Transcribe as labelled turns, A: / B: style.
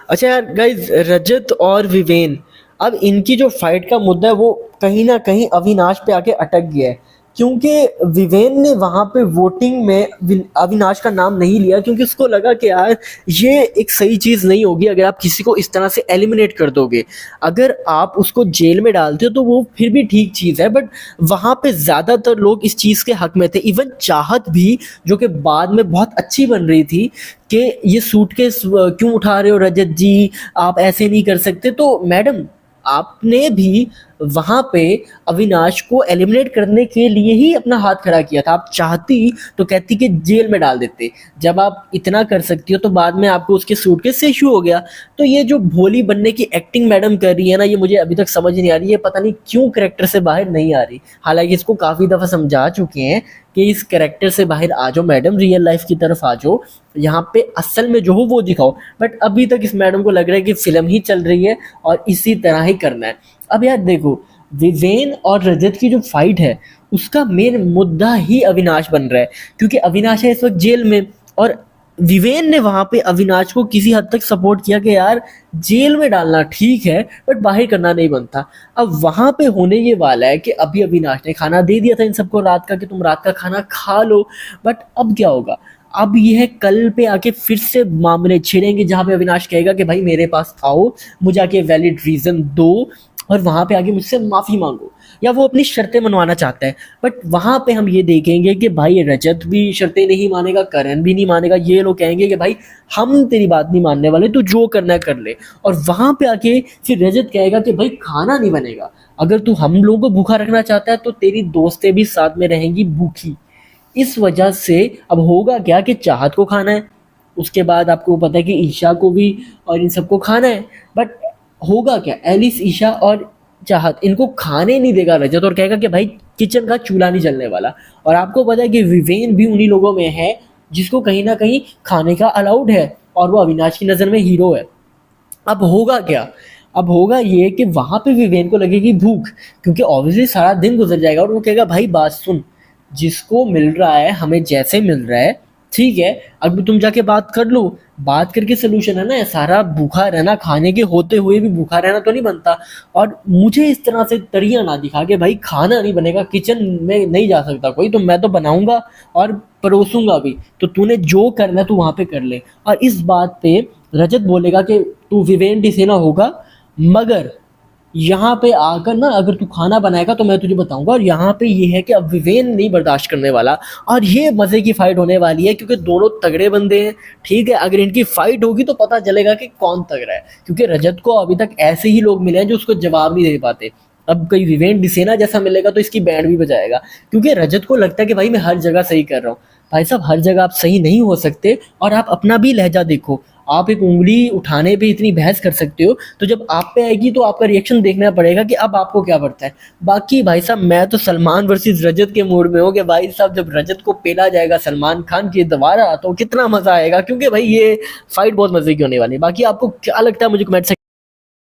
A: अच्छा यार गाइस, रजत और विवेन, अब इनकी जो फाइट का मुद्दा है वो कहीं ना कहीं अविनाश पे आके अटक गया है। क्योंकि विवेन ने वहां पे वोटिंग में अविनाश का नाम नहीं लिया, क्योंकि उसको लगा कि यार ये एक सही चीज नहीं होगी अगर आप किसी को इस तरह से एलिमिनेट कर दोगे। अगर आप उसको जेल में डालते हो तो वो फिर भी ठीक चीज है, बट वहां पे ज्यादातर लोग इस चीज के हक में थे। इवन चाहत भी, जो कि बाद में बहुत अच्छी बन रही थी, कि ये सूटकेस क्यों उठा रहे हो रजत जी, आप ऐसे नहीं कर सकते। तो मैडम, आपने भी वहां पे अविनाश को एलिमिनेट करने के लिए ही अपना हाथ खड़ा किया था। आप चाहती तो कहती कि जेल में डाल देते। जब आप इतना कर सकती हो तो बाद में आपको उसके सूटकेस से इशू हो गया। तो ये जो भोली बनने की एक्टिंग मैडम कर रही है ना, ये मुझे अभी तक समझ नहीं आ रही है। पता नहीं क्यों करेक्टर से बाहर नहीं आ रही। हालांकि इसको काफी दफा समझा चुके हैं कि इस करेक्टर से बाहर आ जाओ मैडम, रियल लाइफ की तरफ आ जाओ, यहाँ पे असल में जो हो वो दिखाओ। बट अभी तक इस मैडम को लग रहा है कि फिल्म ही चल रही है और इसी तरह ही करना है। अब यार देखो, विवेन और रजत की जो फाइट है उसका मेन मुद्दा ही अविनाश बन रहा है, क्योंकि अविनाश है इस वक्त जेल में। और विवेन ने वहां पे अविनाश को किसी हद तक सपोर्ट किया कि यार जेल में डालना ठीक है बट बाहर करना नहीं बनता। अब वहां पे होने ये वाला है कि अभी अविनाश ने खाना दे दिया था इन सबको रात का कि तुम रात का खाना खा लो, बट अब क्या होगा? अब यह कल पे आके फिर से मामले छिड़ेंगे जहां पे अविनाश कहेगा कि भाई मेरे पास आओ, मुझे आके वैलिड रीजन दो और वहां पे आके मुझसे माफी मांगो, या वो अपनी शर्तें मनवाना चाहता है। बट वहां पे हम ये देखेंगे कि भाई रजत भी शर्तें नहीं मानेगा, करण भी नहीं मानेगा। ये लोग कहेंगे कि भाई हम तेरी बात नहीं मानने वाले, तू जो करना है कर ले। और वहां पे आके फिर रजत कहेगा कि भाई खाना नहीं बनेगा, अगर तू हम लोगों को भूखा रखना चाहता है तो तेरी दोस्तें भी साथ में रहेंगी भूखी। इस वजह से अब होगा क्या कि चाहत को खाना है, उसके बाद आपको पता है कि ईशा को भी और इन सबको खाना है। बट होगा क्या, एलिस, ईशा और चाहत, इनको खाने नहीं देगा रजत और कहेगा कि भाई किचन का चूल्हा नहीं जलने वाला। और आपको पता है कि विवेन भी उन्हीं लोगों में है जिसको कहीं ना कहीं खाने का अलाउड है, और वो अविनाश की नज़र में हीरो है। अब होगा क्या? अब होगा ये कि वहां पे विवेन को लगेगी भूख, क्योंकि ऑब्वियसली सारा दिन गुजर जाएगा और वो कहेगा भाई बात सुन, जिसको मिल रहा है हमें जैसे मिल रहा है ठीक है, अब तुम जाके बात कर लो। बात करके सोल्यूशन है ना, सारा भूखा रहना, खाने के होते हुए भी भूखा रहना तो नहीं बनता। और मुझे इस तरह से तरिया ना दिखा के भाई खाना नहीं बनेगा, किचन में नहीं जा सकता कोई, तो मैं तो बनाऊंगा और परोसूंगा भी, तो तूने जो करना है तू वहां पे कर ले। और इस बात पे रजत बोलेगा कि तू विवेन डिसेना होगा, मगर यहाँ पे आकर ना अगर तू खाना बनाएगा तो मैं तुझे बताऊंगा। और यहाँ पे ये है कि अब विवेन नहीं बर्दाश्त करने वाला, और ये मजे की फाइट होने वाली है क्योंकि दोनों तगड़े बंदे हैं। ठीक है, अगर इनकी फाइट होगी तो पता चलेगा कि कौन तगड़ा है, क्योंकि रजत को अभी तक ऐसे ही लोग मिले हैं जो उसको जवाब नहीं दे पाते। अब कोई विवेन डिसेना जैसा मिलेगा तो इसकी बैंड भी बजाएगा, क्योंकि रजत को लगता है कि भाई मैं हर जगह सही कर रहा हूँ। भाई साहब, हर जगह आप सही नहीं हो सकते, और आप अपना भी लहजा देखो। आप एक उंगली उठाने पे इतनी बहस कर सकते हो, तो जब आप पे आएगी तो आपका रिएक्शन देखना पड़ेगा कि अब आपको क्या पड़ता है। बाकी भाई साहब, मैं तो सलमान वर्सेस रजत के मूड में हूँ कि भाई साहब जब रजत को पेला जाएगा सलमान खान की दोबारा तो कितना मजा आएगा, क्योंकि भाई ये फाइट बहुत मजे की होने वाली है। बाकी आपको क्या लगता है मुझे कमेंट